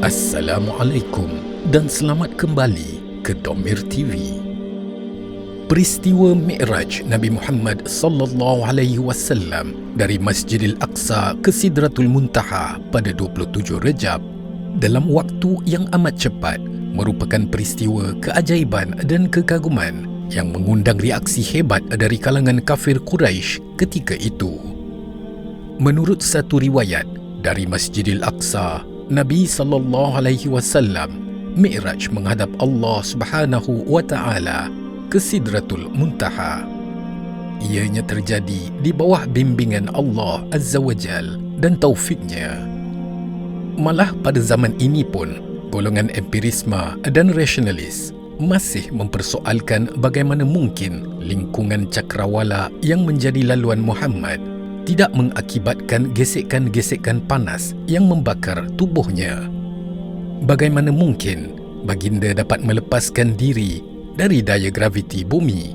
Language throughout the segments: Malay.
Assalamualaikum dan selamat kembali ke Domir TV. Peristiwa Mi'raj Nabi Muhammad sallallahu alaihi wasallam dari Masjidil Aqsa ke Sidratul Muntaha pada 27 Rejab dalam waktu yang amat cepat merupakan peristiwa keajaiban dan kekaguman yang mengundang reaksi hebat dari kalangan kafir Quraisy ketika itu. Menurut satu riwayat dari Masjidil Aqsa, Nabi sallallahu alaihi wasallam Mi'raj menghadap Allah Subhanahu wa taala ke Sidratul Muntaha. Ianya terjadi di bawah bimbingan Allah Azza wa Jal dan taufiknya. Malah pada zaman ini pun, golongan empirisme dan rasionalis masih mempersoalkan bagaimana mungkin lingkungan cakrawala yang menjadi laluan Muhammad tidak mengakibatkan gesekan-gesekan panas yang membakar tubuhnya. Bagaimana mungkin baginda dapat melepaskan diri dari daya graviti bumi?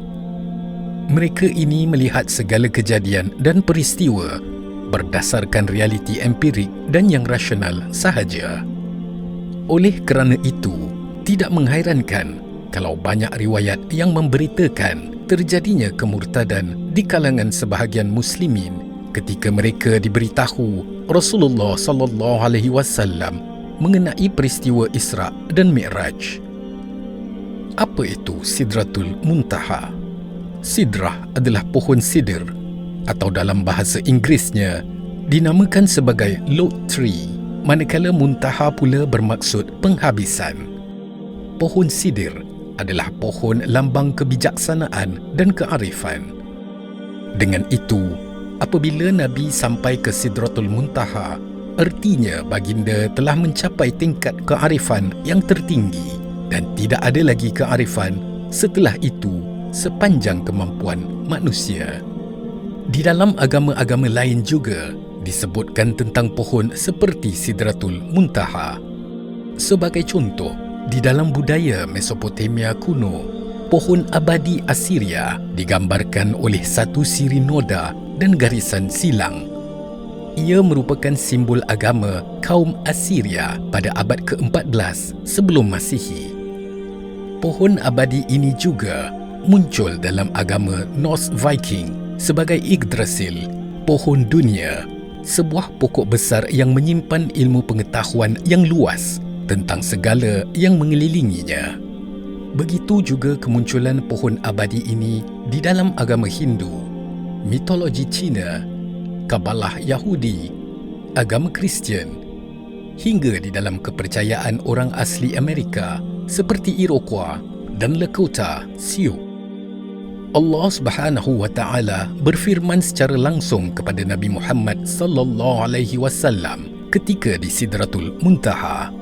Mereka ini melihat segala kejadian dan peristiwa berdasarkan realiti empirik dan yang rasional sahaja. Oleh kerana itu, tidak menghairankan kalau banyak riwayat yang memberitakan terjadinya kemurtadan di kalangan sebahagian muslimin ketika mereka diberitahu Rasulullah sallallahu alaihi wasallam mengenai peristiwa Isra dan Mi'raj. Apa itu Sidratul Muntaha? Sidrah adalah pohon sidir atau dalam bahasa Inggerisnya dinamakan sebagai Lord Tree, manakala Muntaha pula bermaksud penghabisan. Pohon sidir adalah pohon lambang kebijaksanaan dan kearifan. Dengan itu, apabila Nabi sampai ke Sidratul Muntaha, artinya baginda telah mencapai tingkat kearifan yang tertinggi dan tidak ada lagi kearifan setelah itu sepanjang kemampuan manusia. Di dalam agama-agama lain juga disebutkan tentang pohon seperti Sidratul Muntaha. Sebagai contoh, di dalam budaya Mesopotamia kuno, pohon abadi Asiria digambarkan oleh satu siri noda dan garisan silang. Ia merupakan simbol agama kaum Asiria pada abad ke-14 sebelum Masihi. Pohon abadi ini juga muncul dalam agama Norse Viking sebagai Yggdrasil, pohon dunia, sebuah pokok besar yang menyimpan ilmu pengetahuan yang luas tentang segala yang mengelilinginya. Begitu juga kemunculan pohon abadi ini di dalam agama Hindu, mitologi Cina, Kabalah Yahudi, agama Kristian, hingga di dalam kepercayaan orang asli Amerika seperti Iroquois dan Lakota Sioux. Allah Subhanahu wa taala berfirman secara langsung kepada Nabi Muhammad sallallahu alaihi wasallam ketika di Sidratul Muntaha.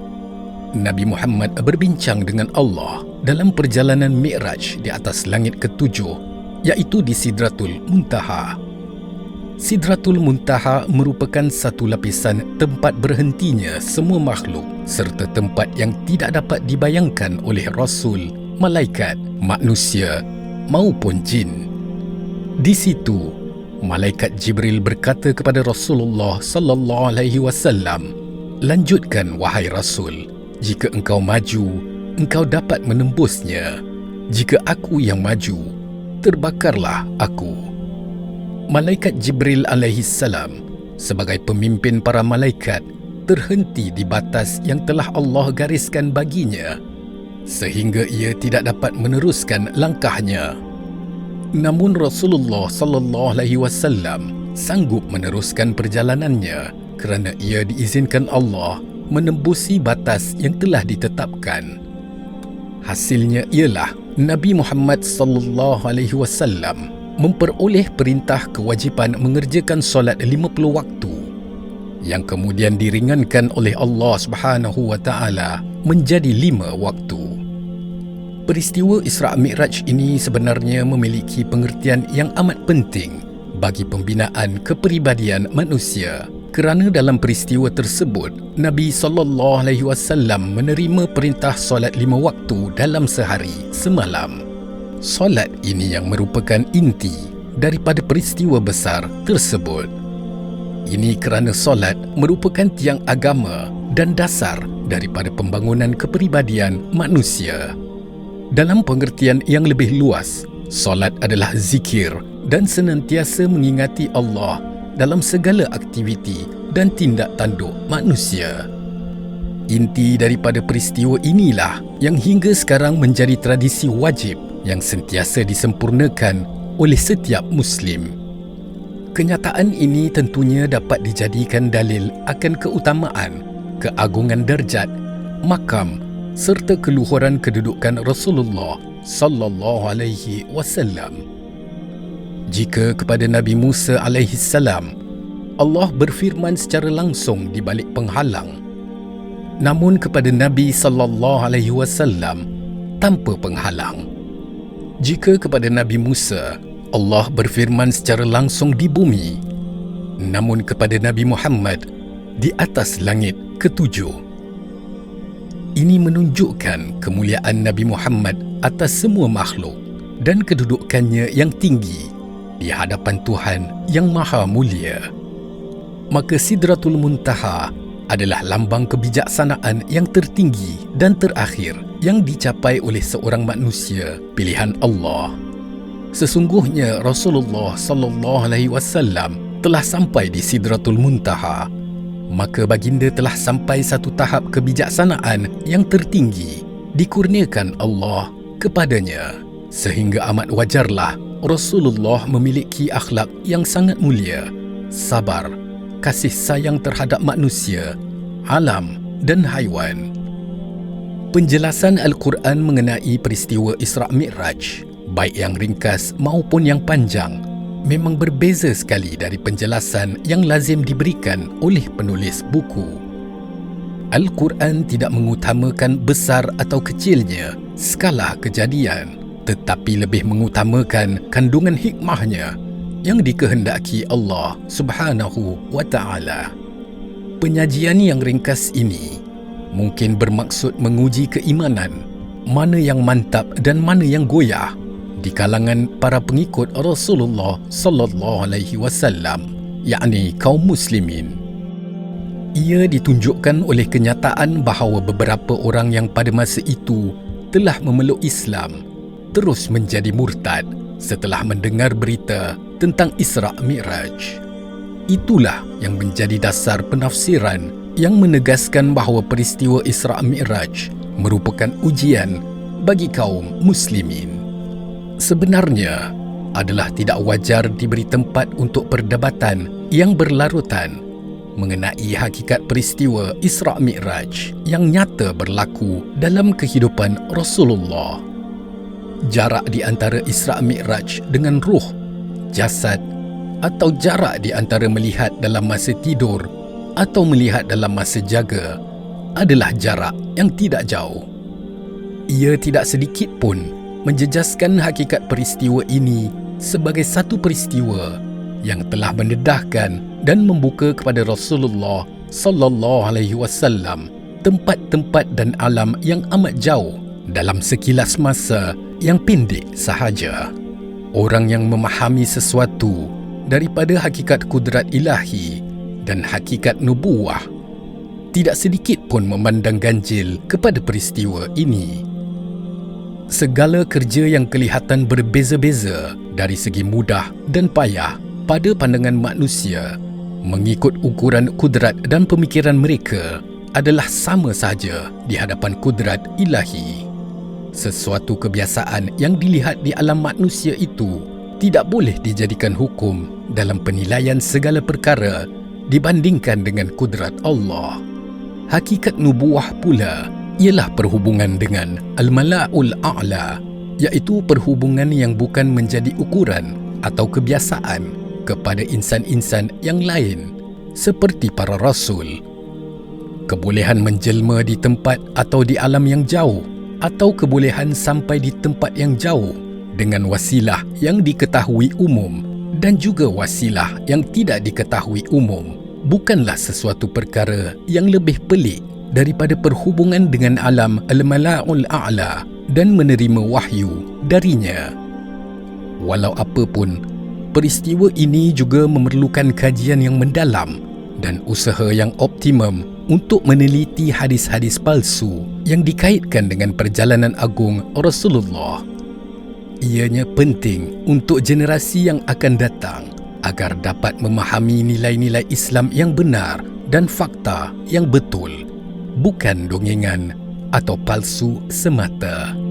Nabi Muhammad berbincang dengan Allah dalam perjalanan Mi'raj di atas langit ketujuh, iaitu di Sidratul Muntaha. Sidratul Muntaha merupakan satu lapisan tempat berhentinya semua makhluk serta tempat yang tidak dapat dibayangkan oleh Rasul, malaikat, manusia maupun jin. Di situ, malaikat Jibril berkata kepada Rasulullah sallallahu alaihi wasallam, "Lanjutkan wahai Rasul. Jika engkau maju, engkau dapat menembusnya. Jika aku yang maju, terbakarlah aku." Malaikat Jibril alaihi salam sebagai pemimpin para malaikat terhenti di batas yang telah Allah gariskan baginya sehingga ia tidak dapat meneruskan langkahnya. Namun Rasulullah sallallahu alaihi wasallam sanggup meneruskan perjalanannya kerana ia diizinkan Allah menembusi batas yang telah ditetapkan. Hasilnya ialah Nabi Muhammad sallallahu alaihi wasallam memperoleh perintah kewajipan mengerjakan solat 50 waktu yang kemudian diringankan oleh Allah Subhanahu wa taala menjadi 5 waktu. Peristiwa Isra' Mi'raj ini sebenarnya memiliki pengertian yang amat penting bagi pembinaan kepribadian manusia kerana dalam peristiwa tersebut Nabi sallallahu alaihi wasallam menerima perintah solat 5 waktu dalam sehari semalam. Solat ini yang merupakan inti daripada peristiwa besar tersebut. Ini kerana solat merupakan tiang agama dan dasar daripada pembangunan kepribadian manusia. Dalam pengertian yang lebih luas, solat adalah zikir dan senantiasa mengingati Allah dalam segala aktiviti dan tindak tanduk manusia. Inti daripada peristiwa inilah yang hingga sekarang menjadi tradisi wajib yang sentiasa disempurnakan oleh setiap Muslim. Kenyataan ini tentunya dapat dijadikan dalil akan keutamaan, keagungan darjat, makam serta keluhuran kedudukan Rasulullah sallallahu alaihi wasallam. Jika kepada Nabi Musa alaihi salam Allah berfirman secara langsung di balik penghalang, namun kepada Nabi sallallahu alaihi wasallam tanpa penghalang. Jika kepada Nabi Musa Allah berfirman secara langsung di bumi, namun kepada Nabi Muhammad di atas langit ketujuh. Ini menunjukkan kemuliaan Nabi Muhammad atas semua makhluk dan kedudukannya yang tinggi di hadapan Tuhan yang Maha Mulia. Maka Sidratul Muntaha adalah lambang kebijaksanaan yang tertinggi dan terakhir yang dicapai oleh seorang manusia pilihan Allah. Sesungguhnya Rasulullah sallallahu alaihi wasallam telah sampai di Sidratul Muntaha, maka baginda telah sampai satu tahap kebijaksanaan yang tertinggi dikurniakan Allah kepadanya, sehingga amat wajarlah Rasulullah memiliki akhlak yang sangat mulia, sabar, kasih sayang terhadap manusia, alam dan haiwan. Penjelasan Al-Quran mengenai peristiwa Isra' Mi'raj, baik yang ringkas maupun yang panjang, memang berbeza sekali dari penjelasan yang lazim diberikan oleh penulis buku. Al-Quran tidak mengutamakan besar atau kecilnya skala kejadian, tetapi lebih mengutamakan kandungan hikmahnya yang dikehendaki Allah Subhanahu wa Ta'ala. Penyajian yang ringkas ini mungkin bermaksud menguji keimanan, mana yang mantap dan mana yang goyah di kalangan para pengikut Rasulullah sallallahu alaihi wasallam, yakni kaum muslimin. Ia ditunjukkan oleh kenyataan bahawa beberapa orang yang pada masa itu telah memeluk Islam terus menjadi murtad setelah mendengar berita tentang Isra' Mi'raj. Itulah yang menjadi dasar penafsiran yang menegaskan bahawa peristiwa Isra' Mi'raj merupakan ujian bagi kaum muslimin. Sebenarnya adalah tidak wajar diberi tempat untuk perdebatan yang berlarutan mengenai hakikat peristiwa Isra' Mi'raj yang nyata berlaku dalam kehidupan Rasulullah. Jarak di antara Isra' Mi'raj dengan ruh, jasad, atau jarak di antara melihat dalam masa tidur atau melihat dalam masa jaga adalah jarak yang tidak jauh. Ia tidak sedikit pun menjejaskan hakikat peristiwa ini sebagai satu peristiwa yang telah mendedahkan dan membuka kepada Rasulullah sallallahu alaihi wasallam tempat-tempat dan alam yang amat jauh dalam sekilas masa yang pendek sahaja. Orang yang memahami sesuatu daripada hakikat kudrat ilahi dan hakikat nubuwah tidak sedikit pun memandang ganjil kepada peristiwa ini. Segala kerja yang kelihatan berbeza-beza dari segi mudah dan payah pada pandangan manusia mengikut ukuran kudrat dan pemikiran mereka adalah sama sahaja di hadapan kudrat ilahi. Sesuatu kebiasaan yang dilihat di alam manusia itu tidak boleh dijadikan hukum dalam penilaian segala perkara dibandingkan dengan kudrat Allah. Hakikat nubuwah pula ialah perhubungan dengan Al-Mala'ul A'la, iaitu perhubungan yang bukan menjadi ukuran atau kebiasaan kepada insan-insan yang lain seperti para rasul. Kebolehan menjelma di tempat atau di alam yang jauh, atau kebolehan sampai di tempat yang jauh dengan wasilah yang diketahui umum dan juga wasilah yang tidak diketahui umum bukanlah sesuatu perkara yang lebih pelik daripada perhubungan dengan alam Al-Mala'ul A'la dan menerima wahyu darinya. Walau apapun, peristiwa ini juga memerlukan kajian yang mendalam dan usaha yang optimum untuk meneliti hadis-hadis palsu yang dikaitkan dengan perjalanan agung Rasulullah. Ianya penting untuk generasi yang akan datang agar dapat memahami nilai-nilai Islam yang benar dan fakta yang betul, bukan dongengan atau palsu semata.